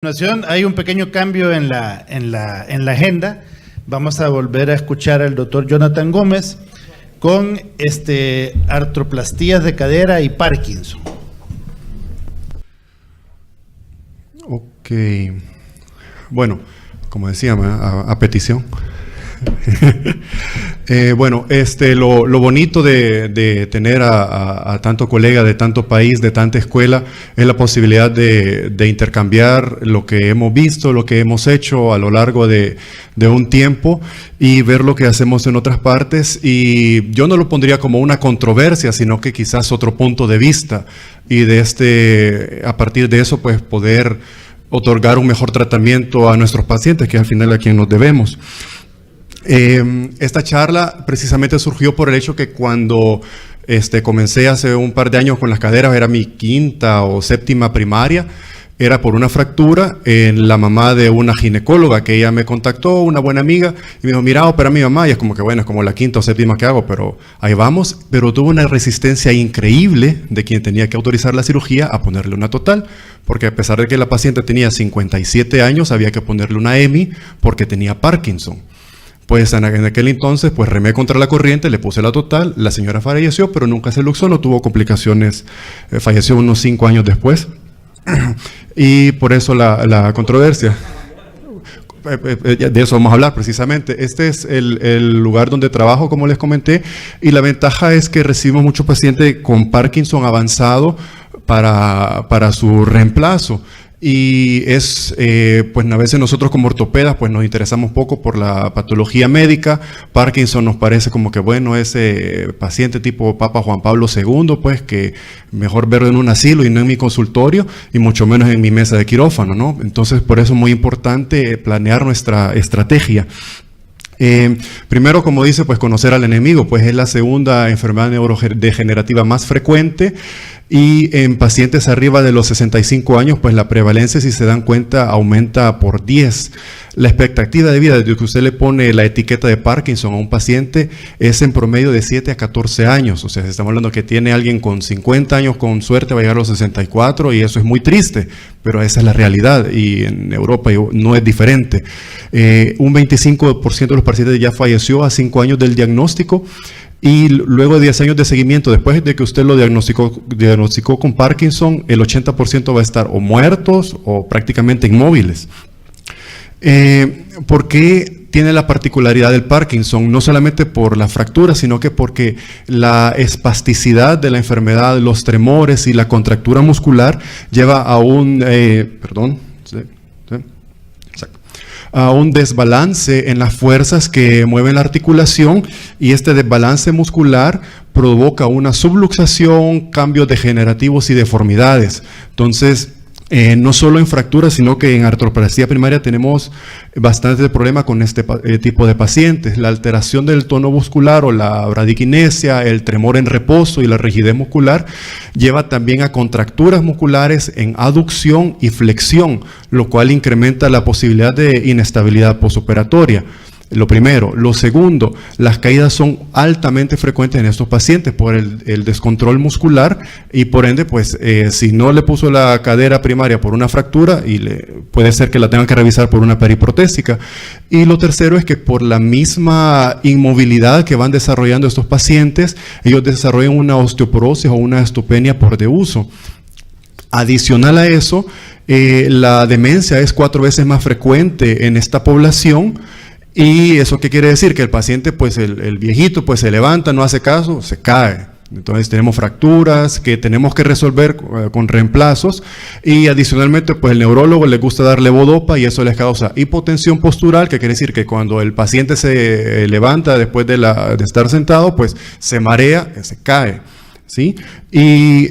Continuación, hay un pequeño cambio en la agenda. Vamos a volver a escuchar al doctor Jonathan Gómez con artroplastías de cadera y Parkinson. Ok. Bueno, como decía, a petición. Lo bonito de tener a tanto colega de tanto país, de tanta escuela, es la posibilidad de intercambiar lo que hemos visto, lo que hemos hecho a lo largo de un tiempo y ver lo que hacemos en otras partes. Y yo no lo pondría como una controversia, sino que quizás otro punto de vista, y a partir de eso pues poder otorgar un mejor tratamiento a nuestros pacientes, que al final a quien nos debemos. Esta charla precisamente surgió por el hecho que cuando comencé hace un par de años con las caderas, era mi quinta o séptima primaria, era por una fractura en la mamá de una ginecóloga que ella me contactó, una buena amiga, y me dijo, mira, opera a mi mamá, y es como que bueno, es como la quinta o séptima que hago, pero ahí vamos. Pero tuvo una resistencia increíble de quien tenía que autorizar la cirugía a ponerle una total, porque a pesar de que la paciente tenía 57 años, había que ponerle una EMI porque tenía Parkinson. Pues en aquel entonces, pues remé contra la corriente, le puse la total, la señora falleció, pero nunca se luxó, no tuvo complicaciones, falleció unos 5 años después, y por eso la controversia. De eso vamos a hablar precisamente. Este es el lugar donde trabajo, como les comenté, y la ventaja es que recibimos muchos pacientes con Parkinson avanzado para su reemplazo. Y pues a veces nosotros como ortopedas pues nos interesamos poco por la patología médica. Parkinson nos parece como que bueno, ese paciente tipo Papa Juan Pablo II, pues que mejor verlo en un asilo y no en mi consultorio, y mucho menos en mi mesa de quirófano, ¿no? Entonces por eso es muy importante planear nuestra estrategia. Primero, como dice, pues conocer al enemigo, pues es la segunda enfermedad neurodegenerativa más frecuente, y en pacientes arriba de los 65 años, pues la prevalencia, si se dan cuenta, aumenta por 10. La expectativa de vida desde que usted le pone la etiqueta de Parkinson a un paciente es en promedio de 7 a 14 años. O sea, estamos hablando que tiene alguien con 50 años, con suerte va a llegar a los 64, y eso es muy triste, pero esa es la realidad, y en Europa no es diferente. Un 25% de los pacientes ya falleció a 5 años del diagnóstico, y luego de 10 años de seguimiento, después de que usted lo diagnosticó con Parkinson, el 80% va a estar o muertos o prácticamente inmóviles. ¿Por qué tiene la particularidad del Parkinson? No solamente por la fractura, sino que porque la espasticidad de la enfermedad, los tremores y la contractura muscular lleva a a un desbalance en las fuerzas que mueven la articulación, y este desbalance muscular provoca una subluxación, cambios degenerativos y deformidades. Entonces, no solo en fracturas, sino que en artroplastía primaria tenemos bastante problema con este tipo de pacientes. La alteración del tono muscular o la bradiquinesia, el tremor en reposo y la rigidez muscular lleva también a contracturas musculares en aducción y flexión, lo cual incrementa la posibilidad de inestabilidad postoperatoria. Lo primero. Lo segundo, las caídas son altamente frecuentes en estos pacientes por el descontrol muscular, y por ende, pues, si no le puso la cadera primaria por una fractura, puede ser que la tengan que revisar por una periprotésica. Y lo tercero es que por la misma inmovilidad que van desarrollando estos pacientes, ellos desarrollan una osteoporosis o una osteopenia por deuso. Adicional a eso, la demencia es 4 veces más frecuente en esta población. ¿Y eso qué quiere decir? Que el paciente, pues el viejito, pues se levanta, no hace caso, se cae. Entonces tenemos fracturas que tenemos que resolver con reemplazos, y adicionalmente pues el neurólogo le gusta dar levodopa, y eso les causa hipotensión postural, que quiere decir que cuando el paciente se levanta después de estar sentado, pues se marea, se cae, ¿sí? Y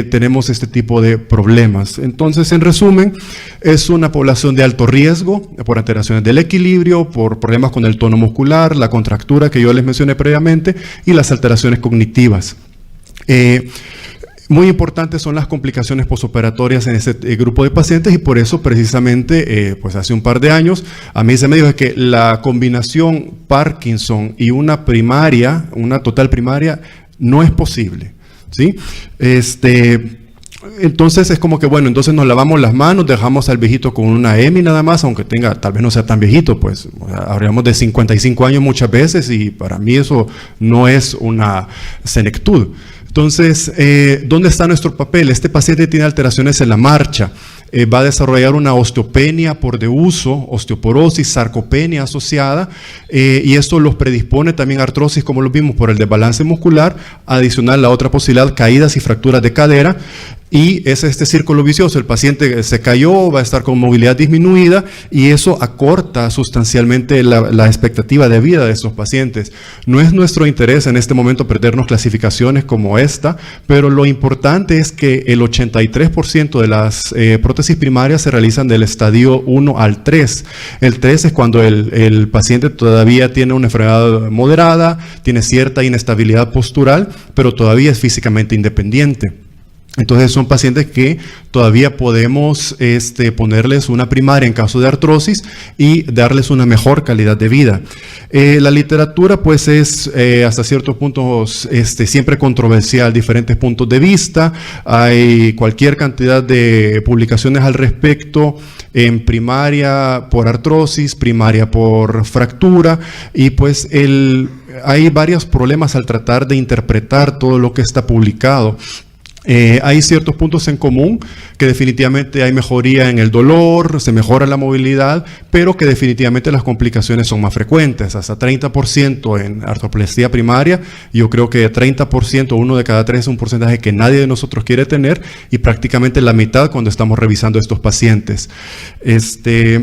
tenemos este tipo de problemas. Entonces, en resumen, es una población de alto riesgo por alteraciones del equilibrio, por problemas con el tono muscular, la contractura que yo les mencioné previamente, y las alteraciones cognitivas. Muy importantes son las complicaciones postoperatorias en este grupo de pacientes, y por eso precisamente, pues hace un par de años, a mí se me dijo que la combinación Parkinson y una total primaria, no es posible, ¿sí? Entonces es como que, bueno, entonces nos lavamos las manos, dejamos al viejito con una EMI nada más, aunque tenga, tal vez no sea tan viejito, pues habríamos de 55 años muchas veces y para mí eso no es una senectud. Entonces, ¿dónde está nuestro papel? Este paciente tiene alteraciones en la marcha. Va a desarrollar una osteopenia por deuso, osteoporosis, sarcopenia asociada, y esto los predispone también a artrosis, como lo vimos, por el desbalance muscular, adicional la otra posibilidad, caídas y fracturas de cadera, y es este círculo vicioso. El paciente se cayó, va a estar con movilidad disminuida, y eso acorta sustancialmente la expectativa de vida de estos pacientes. No es nuestro interés en este momento perdernos clasificaciones como esta, pero lo importante es que el 83% de las prótesis primarias se realizan del estadio 1 al 3. El 3 es cuando el paciente todavía tiene una enfermedad moderada, tiene cierta inestabilidad postural, pero todavía es físicamente independiente. Entonces son pacientes que todavía podemos ponerles una primaria en caso de artrosis y darles una mejor calidad de vida. La literatura pues es hasta ciertos puntos siempre controversial, diferentes puntos de vista. Hay cualquier cantidad de publicaciones al respecto en primaria por artrosis, primaria por fractura, y pues hay varios problemas al tratar de interpretar todo lo que está publicado. Hay ciertos puntos en común, que definitivamente hay mejoría en el dolor, se mejora la movilidad, pero que definitivamente las complicaciones son más frecuentes, hasta 30% en artroplastía primaria. Yo creo que 30%, 1 de cada 3 es un porcentaje que nadie de nosotros quiere tener, y prácticamente la mitad cuando estamos revisando a estos pacientes.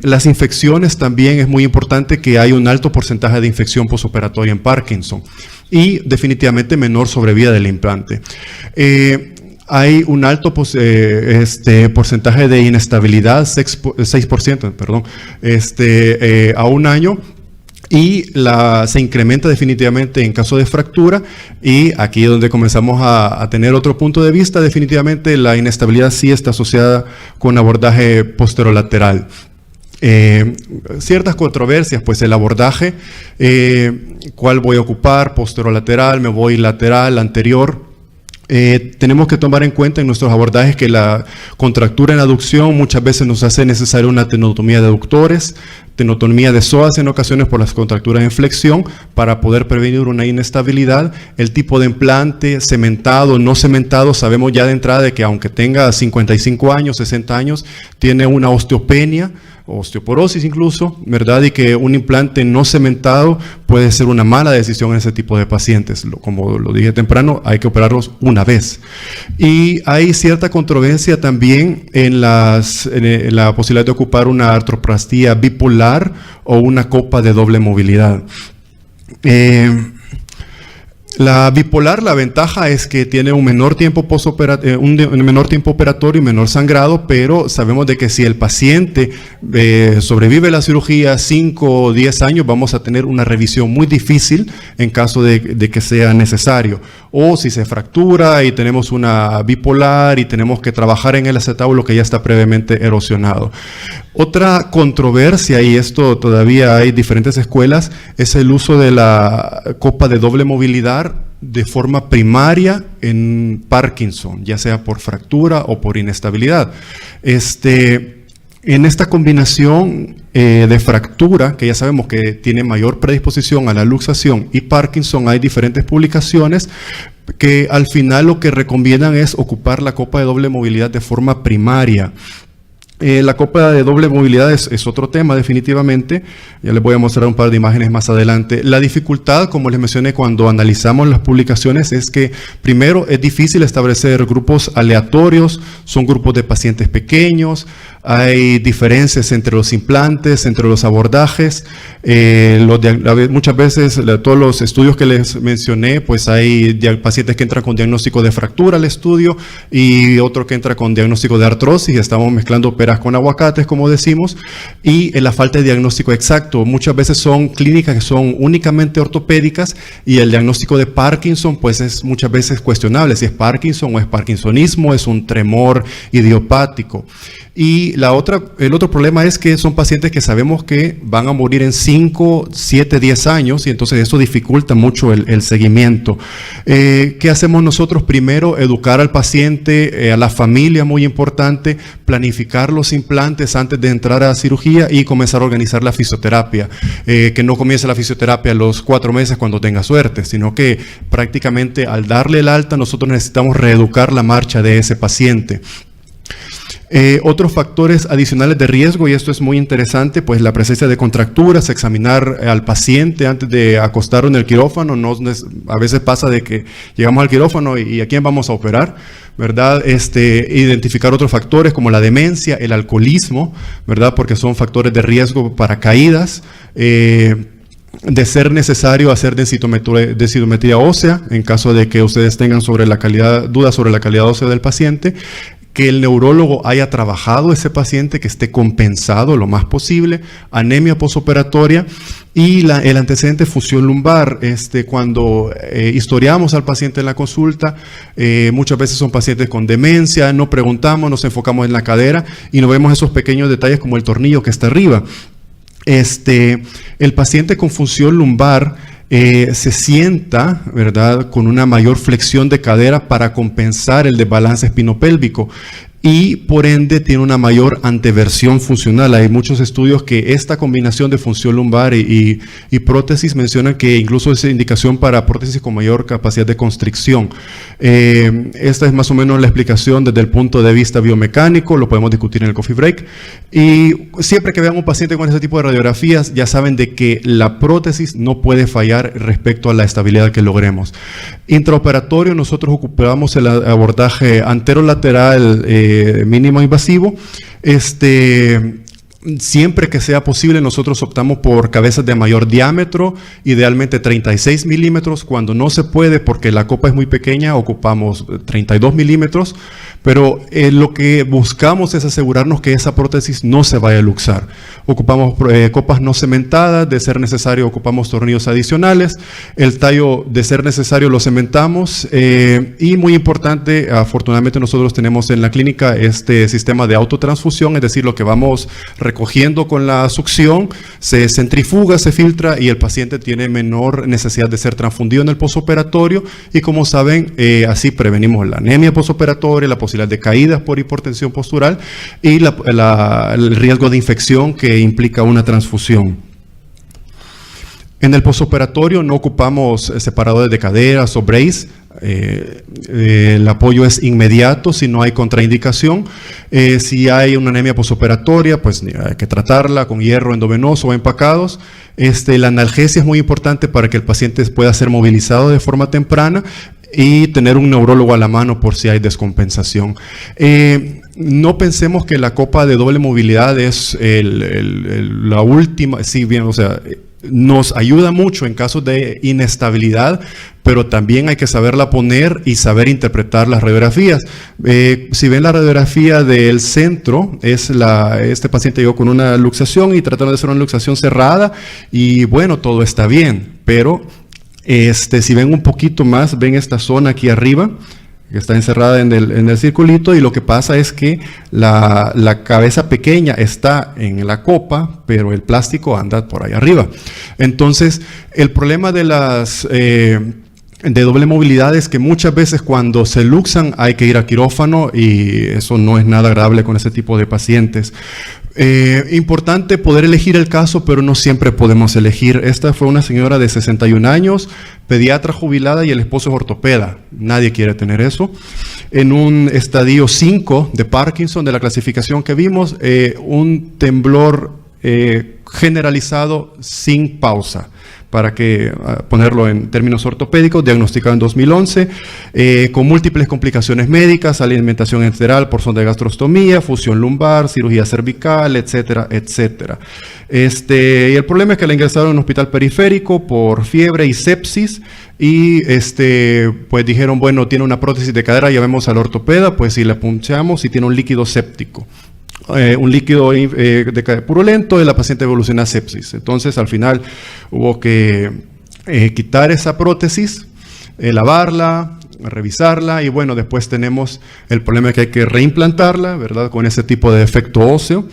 Las infecciones también es muy importante, que hay un alto porcentaje de infección postoperatoria en Parkinson, y definitivamente menor sobrevida del implante. Hay un alto porcentaje de inestabilidad, 6%, perdón, a un año, y se incrementa definitivamente en caso de fractura, y aquí es donde comenzamos a tener otro punto de vista. Definitivamente la inestabilidad sí está asociada con abordaje posterolateral. Ciertas controversias, pues el abordaje, ¿cuál voy a ocupar? Posterolateral, me voy lateral, anterior. Tenemos que tomar en cuenta en nuestros abordajes que la contractura en aducción muchas veces nos hace necesaria una tenotomía de aductores, tenotomía de psoas en ocasiones por las contracturas en flexión, para poder prevenir una inestabilidad. El tipo de implante, cementado, no cementado, sabemos ya de entrada de que aunque tenga 55 años, 60 años, tiene una osteopenia, osteoporosis incluso, ¿verdad? Y que un implante no cementado puede ser una mala decisión en ese tipo de pacientes. Como lo dije temprano, hay que operarlos una vez. Y hay cierta controversia también en la posibilidad de ocupar una artroplastía bipolar o una copa de doble movilidad. La bipolar, la ventaja es que tiene un menor tiempo operatorio y menor sangrado, pero sabemos de que si el paciente sobrevive la cirugía 5 o 10 años, vamos a tener una revisión muy difícil en caso de que sea necesario. O si se fractura y tenemos una bipolar y tenemos que trabajar en el acetábulo que ya está previamente erosionado. Otra controversia, y esto todavía hay diferentes escuelas, es el uso de la copa de doble movilidad de forma primaria en Parkinson, ya sea por fractura o por inestabilidad. En esta combinación de fractura, que ya sabemos que tiene mayor predisposición a la luxación, y Parkinson, hay diferentes publicaciones que al final lo que recomiendan es ocupar la copa de doble movilidad de forma primaria. La copa de doble movilidad es otro tema definitivamente. Ya les voy a mostrar un par de imágenes más adelante. La dificultad, como les mencioné cuando analizamos las publicaciones, es que primero es difícil establecer grupos aleatorios, son grupos de pacientes pequeños, hay diferencias entre los implantes, entre los abordajes. Muchas veces todos los estudios que les mencioné, pues hay pacientes que entran con diagnóstico de fractura al estudio y otro que entra con diagnóstico de artrosis, y estamos mezclando peras con aguacates, como decimos, y la falta de diagnóstico exacto. Muchas veces son clínicas que son únicamente ortopédicas, y el diagnóstico de Parkinson pues es muchas veces cuestionable, si es Parkinson o es parkinsonismo, es un tremor idiopático. Y el otro problema es que son pacientes que sabemos que van a morir en 5, 7, 10 años y entonces eso dificulta mucho el seguimiento. ¿Qué hacemos nosotros? Primero, educar al paciente, a la familia, muy importante, planificar los implantes antes de entrar a cirugía y comenzar a organizar la fisioterapia. Que no comience la fisioterapia a los 4 meses cuando tenga suerte, sino que prácticamente al darle el alta nosotros necesitamos reeducar la marcha de ese paciente. Otros factores adicionales de riesgo, y esto es muy interesante, pues la presencia de contracturas, examinar al paciente antes de acostarlo en el quirófano. A veces pasa de que llegamos al quirófano y ¿a quién vamos a operar? ¿Verdad? Identificar otros factores como la demencia, el alcoholismo, ¿verdad? Porque son factores de riesgo para caídas. De ser necesario hacer densitometría ósea en caso de que ustedes tengan dudas sobre la calidad ósea del paciente. Que el neurólogo haya trabajado ese paciente, que esté compensado lo más posible, anemia posoperatoria y el antecedente función lumbar. Cuando historiamos al paciente en la consulta, muchas veces son pacientes con demencia, no preguntamos, nos enfocamos en la cadera y no vemos esos pequeños detalles como el tornillo que está arriba. El paciente con función lumbar se sienta, ¿verdad?, con una mayor flexión de cadera para compensar el desbalance espinopélvico y por ende tiene una mayor anteversión funcional. Hay muchos estudios que esta combinación de función lumbar y prótesis mencionan que incluso es indicación para prótesis con mayor capacidad de constricción. Esta es más o menos la explicación desde el punto de vista biomecánico, lo podemos discutir en el coffee break. Y siempre que vean un paciente con ese tipo de radiografías, ya saben de que la prótesis no puede fallar respecto a la estabilidad que logremos. Intraoperatorio, nosotros ocupamos el abordaje anterolateral mínimo invasivo. Siempre que sea posible, nosotros optamos por cabezas de mayor diámetro, idealmente 36 milímetros. Cuando no se puede, porque la copa es muy pequeña, ocupamos 32 milímetros. Pero lo que buscamos es asegurarnos que esa prótesis no se vaya a luxar. Ocupamos copas no cementadas, de ser necesario ocupamos tornillos adicionales. El tallo, de ser necesario, lo cementamos. Y muy importante, afortunadamente nosotros tenemos en la clínica este sistema de autotransfusión, es decir, lo que vamos recogiendo con la succión, se centrifuga, se filtra y el paciente tiene menor necesidad de ser transfundido en el posoperatorio. Y como saben, así prevenimos la anemia posoperatoria, la posibilidad de caídas por hipertensión postural y el riesgo de infección que implica una transfusión. En el posoperatorio no ocupamos separadores de caderas o brace. El apoyo es inmediato si no hay contraindicación. Si hay una anemia posoperatoria, pues hay que tratarla con hierro endovenoso o empacados. La analgesia es muy importante para que el paciente pueda ser movilizado de forma temprana y tener un neurólogo a la mano por si hay descompensación. No pensemos que la copa de doble movilidad es la última, sí, bien, o sea, nos ayuda mucho en casos de inestabilidad, pero también hay que saberla poner y saber interpretar las radiografías. Si ven la radiografía del centro, este paciente llegó con una luxación y trataron de hacer una luxación cerrada y bueno, todo está bien, pero si ven un poquito más, ven esta zona aquí arriba, que está encerrada en el circulito, y lo que pasa es que la cabeza pequeña está en la copa, pero el plástico anda por ahí arriba. Entonces, el problema de las de doble movilidad es que muchas veces cuando se luxan hay que ir a quirófano y eso no es nada agradable con ese tipo de pacientes. Importante poder elegir el caso, pero no siempre podemos elegir. Esta fue una señora de 61 años, pediatra jubilada y el esposo es ortopeda. Nadie quiere tener eso. En un estadio 5 de Parkinson, de la clasificación que vimos, un temblor generalizado sin pausa. Para ponerlo en términos ortopédicos, diagnosticado en 2011, con múltiples complicaciones médicas, alimentación enteral por sonda de gastrostomía, fusión lumbar, cirugía cervical, etcétera, etcétera. Y el problema es que la ingresaron en un hospital periférico por fiebre y sepsis, y pues dijeron, bueno, tiene una prótesis de cadera, llamemos al ortopeda, pues si le punchamos y tiene un líquido séptico. Un líquido purulento y la paciente evoluciona a sepsis. Entonces, al final hubo que quitar esa prótesis, lavarla, revisarla y bueno, después tenemos el problema de que hay que reimplantarla, ¿verdad? Con ese tipo de defecto óseo.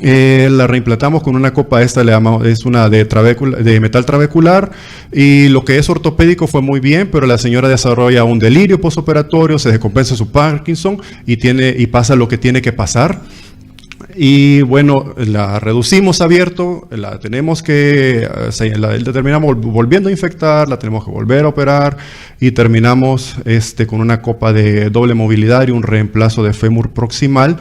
La reimplantamos con una copa, esta le llamamos, es una de metal trabecular, y lo que es ortopédico fue muy bien, pero la señora desarrolla un delirio postoperatorio, se descompensa su Parkinson y pasa lo que tiene que pasar. Y bueno, la reducimos abierto, la tenemos que, la terminamos volviendo a infectar, la tenemos que volver a operar y terminamos con una copa de doble movilidad y un reemplazo de fémur proximal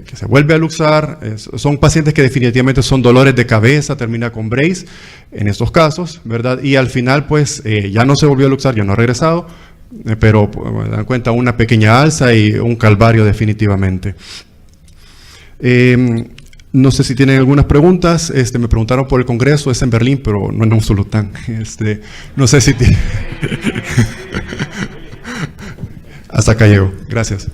que se vuelve a luxar. Son pacientes que definitivamente son dolores de cabeza, termina con brace en estos casos, ¿verdad? Y al final pues ya no se volvió a luxar, ya no ha regresado, pero dan cuenta una pequeña alza y un calvario definitivamente. No sé si tienen algunas preguntas. Me preguntaron por el congreso, es en Berlín, pero no en Usulután. No sé si tiene... Hasta acá llego. Gracias.